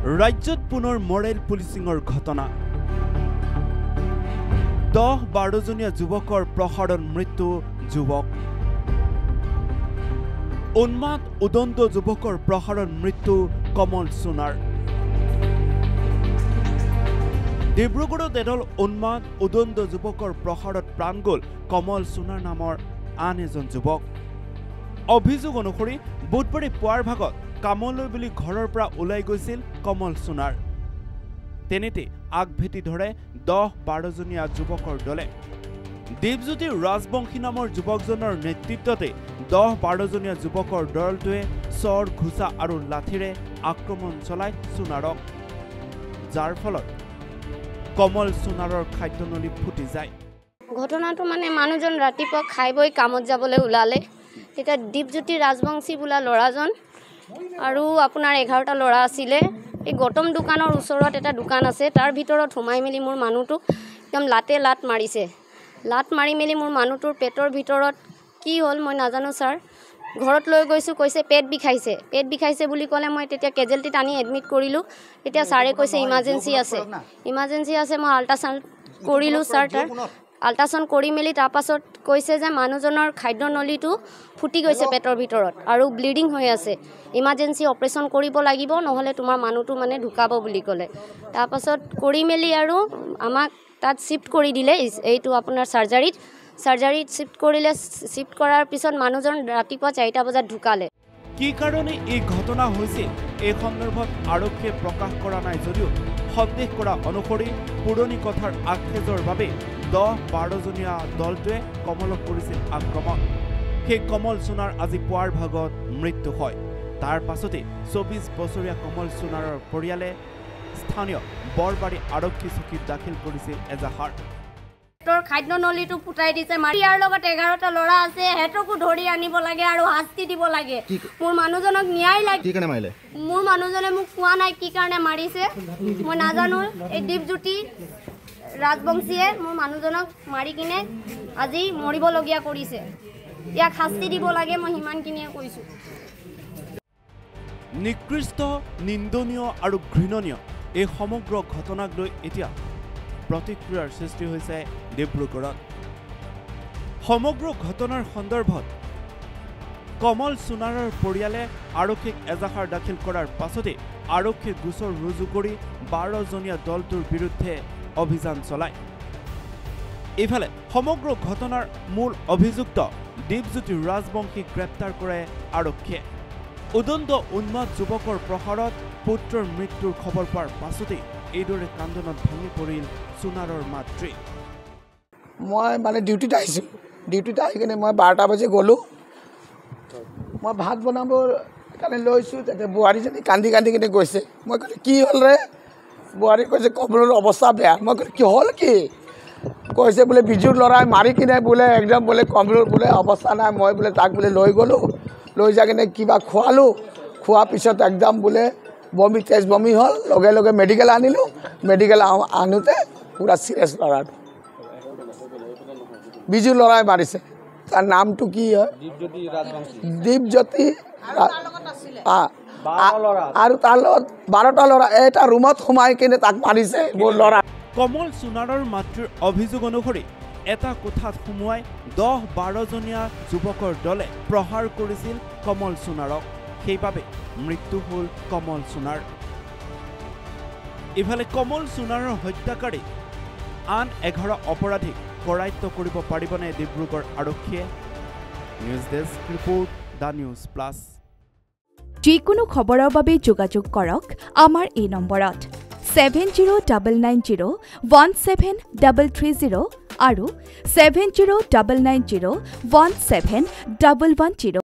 ৰাজ্যত পুনৰ মৰেল পুলিচিঙৰ ঘটনা 10-12 জনীয়া যুৱকৰ প্ৰসাৰত মৃত্যু যুৱক উন্মাদ উদণ্ড যুৱকৰ প্ৰসাৰত মৃত্যু কমল সোণাৰ ডিব্ৰুগড়ত এডল উন্মাদ উদণ্ড যুৱকৰ প্ৰসাৰত প্ৰাণ গ'ল কমল সোণাৰ নামৰ আন এজন যুৱক অভিযোগ অনুসৰি বুধবাৰে পুৱাৰ ভাগত কামলৈ বুলি ঘৰৰ পৰা ওলাই গৈছিল কমল সোণাৰ তেনেতে আগভেটি ধৰে 10-12 জনীয়া যুৱকৰ দলে দেৱজ্যোতি ৰাজবংশী নামৰ যুৱকজনৰ নেতৃত্বতে 10-12 জনীয়া যুৱকৰ দলটোৱে চৰ ঘুচা আৰু লাঠিৰে আক্ৰমণ চলাই সোণাৰক যাৰ ফলত কমল সোণাৰৰ খাদ্যনলী ফুটি যায় ঘটনাটো মানে মানুহজন ৰাতিপুৱা খাই বৈ কামত যাবলৈ ওলালে তেতিয়া দেৱজ্যোতি ৰাজবংশী বোলা ল'ৰাজন আৰু আপোনাৰ 11টা ল'ৰা আছিলে এই গৌতম দোকানৰ ওচৰত এটা দোকান আছে তাৰ ভিতৰত সোমাই মেলি মোৰ মানুহটো একদম লাট মাৰিছে লাট মাৰি মেলি মোৰ মানুহটোৰ পেটৰ ভিতৰত কি হ'ল মই নাজানো ছাৰ ঘৰত লৈ গৈছো কৈছে পেট বিষাইছে বুলি ক'লে মই তেতিয়া কেজেলটিত আনি এডমিট কৰিলোঁ তেতিয়া ছাৰে কৈছে ইমাৰ্জেঞ্চি আছে মই আল্ট্ৰাছাউণ্ড কৰিলোঁ ছাৰ তাৰ আল্ট্ৰাছাউণ্ড কৰি মেলি তাৰপাছত কৈছে যে মানুহজনৰ খাদ্যনলীটো ফুটি গৈছে পেটৰ ভিতৰত আৰু ব্লিডিং হৈ আছে ইমাৰ্জেঞ্চি অপাৰেশ্যন কৰিব লাগিব নহ'লে তোমাৰ মানুহটো মানে ঢুকাব বুলি ক'লে তাৰপাছত কৰি মেলি আৰু আমাক তাত শিফ্ট কৰি দিলে এইটো আপোনাৰ চাৰ্জাৰীত শিফ্ট কৰাৰ পিছত মানুহজন ৰাতিপুৱা 4টা বজাত ঢুকালে কি কাৰণে এই ঘটনা হৈছে এই সন্দৰ্ভত আৰক্ষীয়ে প্ৰকাশ কৰা নাই যদিও সন্দেহ কৰা অনুসৰি পুৰণি কথাৰ আক্ষেপৰ বাবে 10-12 জনীয়া দলটোৱে কমলক কৰিছিল আক্ৰমণ সেই কমল সোণাৰ আজি পুৱাৰ ভাগত মৃত্যু হয় তাৰ পাছতে 24 বছৰীয়া কমল সোণাৰৰ পৰিয়ালে স্থানীয় বৰবাৰী আৰক্ষী চকীত দাখিল কৰিছিল এজাহাৰ তোৰ খাদ্যনলীটো ফুটাই দিছে মাৰিয়াৰ লগত 11টা ল'ৰা আছে হেতকো ধৰি আনিব লাগে আৰু শাস্তি দিব লাগে মোৰ মানুহজনক ন্যায় লাগে কি কাৰণে মাৰিলে মোৰ মানুহজনে মোক কোৱা নাই কি কাৰণে মাৰিছে মই নাজানো এই দেৱজ্যোতি ৰাজবংশীয়ে মোৰ মানুহজনক মাৰি কিনে আজি মৰিবলগীয়া কৰিছে ইয়াক শাস্তি দিব লাগে মই হিমানখিনিয়ে কৈছোঁ নিকৃষ্ট নিন্দনীয় আৰু ঘৃণনীয় এই সমগ্ৰ ঘটনাক লৈ এতিয়া প্ৰতিক্ৰিয়াৰ সৃষ্টি হৈছে ডিব্ৰুগড়ত সমগ্ৰ ঘটনাৰ সন্দৰ্ভত কমল সোণাৰৰ পৰিয়ালে আৰক্ষীক এজাহাৰ দাখিল কৰাৰ পাছতে আৰক্ষীয়ে গোচৰ ৰুজু কৰি 12 জনীয়া দলটোৰ বিৰুদ্ধে অভিযান চলায় ইফালে সমগ্ৰ ঘটনাৰ মূল অভিযুক্ত দেৱজ্যোতি ৰাজবংশীক গ্ৰেপ্তাৰ কৰে আৰক্ষীয়ে উদণ্ড উন্মাদ যুৱকৰ প্ৰসাৰত পুত্ৰৰ মৃত্যুৰ খবৰ পোৱাৰ পাছতে এইদৰে কান্দনত ভাঙি পৰিল সোণাৰৰ মাতৃ মই মানে ডিউটিত আহিছোঁ ডিউটিত আহি কিনে মই 12টা বজাত গ'লোঁ মই ভাত বনাব কাৰণে লৈছোঁ তাতে বোৱাৰীজনী কান্দি কিনে গৈছে মই ক'লোঁ কি হ'ল ৰে বোৱাৰী কৈছে কমলৰ অৱস্থা বেয়া মই ক'লোঁ কি হ'ল কি কৈছে বোলে বিজুৰ ল'ৰাই মাৰি কিনে বোলে একদম বোলে কমলৰ বোলে অৱস্থা নাই মই বোলে তাক বোলে লৈ গ'লোঁ লৈ যাই কিনে কিবা খোৱাৰ পিছত একদম বোলে তেজ বমি হ'ল লগে মেডিকেল আনিলোঁ মেডিকেল আনোতে পুৰা চিৰিয়াছ ল'ৰাটো বিজু ল'ৰাই মাৰিছে তাৰ নামটো কি হয় দেৱজ্যোতি আৰু তাৰ লগত 12টা ল'ৰা এটা ৰুমত সোমাই কিনে তাক মাৰিছে মোৰ ল'ৰা কমল সোণাৰৰ মাতৃৰ অভিযোগ অনুসৰি এটা কোঠাত সোমোৱাই 10-12 জনীয়া যুৱকৰ দলে প্ৰহাৰ কৰিছিল কমল সোণাৰক সেইবাবে মৃত্যু হ'ল কমল সোণাৰ ইফালে কমল সোণাৰৰ হত্যাকাৰী আন 11 অপৰাধীক কৰায়ত্ব কৰিব পাৰিবনে ডিব্ৰুগড় আৰক্ষীয়ে news desk report the news plus যিকোনো খবৰৰ বাবে যোগাযোগ কৰক আমাৰ এই নম্বৰত 7099017330 আৰু 7099017110